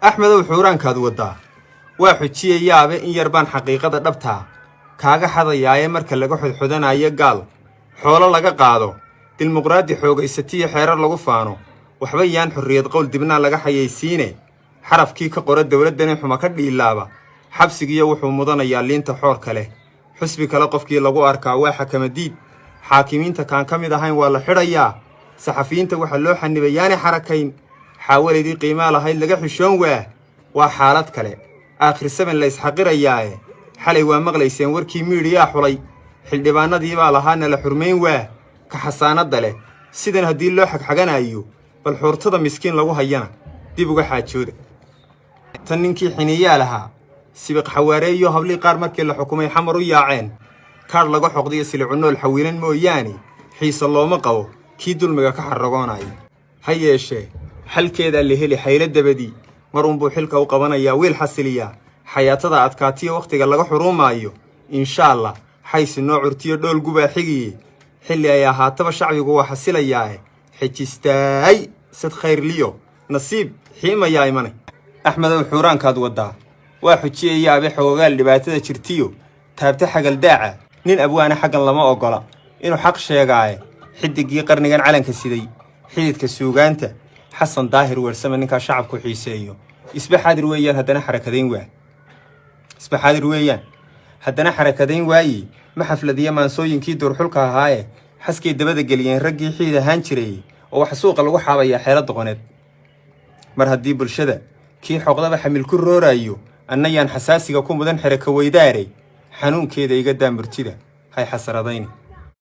أحمد وحوران كاد ودا وحجية يابه إن يربان حقيقة دبتها كاغا حدا ياي مركا لغو حدحدنا ايا قال حولا لغا قادو ديمقراطي حوغا إستيه حيرار لغو فانو وحبيان حرية قول دبنا لغا حييسيني حرف كيكا قرد دولة داني حماكادي إلابا حبسيقيا وحو مدانا يالين تحور كاليه حسبي كلاقفكي لغو أركا واحا كمديد حاكمين تكان كاميدا هاين والا حريا صحفيين توحلوحا نبياني حركين حاولي دي قيمة لهاي لغا حشون وحالات كاليه آخر السبن ليس حقير اياه حالي ومغليسين وركي ميريا حولي حلدبانا ديبا لهانا لحرمين كحسانا داله سيدان هدي اللوحك حقانا ايو بالحورتدا مسكين لغو هيانا ديبوغا حاجوده تنينكي حينيا لها سيبق حواريو هبلي قار مركي لحكومي حمرو ياعين كار لغو حقدي سيلعنو الحويلين موياني حيس الله مقاو كي دولمغا كحرقوناي هيا الشي حل كيدا اللي هلي حيلة دبدي مرون بو حلكا وقبانايا ويل حسليا حياتدا adkaatiyo waqtiga laga xuruumaayo insha Allah xaysi noo curtiyo dhool guba xigii xilli ay ahaataba shacbigu waa xasilayaa xijistaay sad khayr liyo nasiib xiimaya imanay Axmed Xuraan kaad wada waa xujiyay yaabe xoogaal dhibaatada jirtiyo taabta xagal daaca nin abwaana xagan lama ogola inuu xaq sheegaaye xidigii qarnigan calanka siday xididka suugaanta xasan daahir warsama ninka shacabku xiiseeyo isba xaadir weeyaan hadana xarakadayn waa isba xaadir weeyaan haddana xarakadayn waayi ma xafladiya maansooyinkii durxulka ahaaye xaskay dabada geliyeen raggii xiid ahaan jiray oo wax suuqa lagu xaabayaa xeelad doqoneed mar haddii bulshada kii xoqdaba xamil ku roorayo annayaan xasaasiga ku mudan xiraka weydaaray xanuunkeeda iga daamurtida hay xasaradayn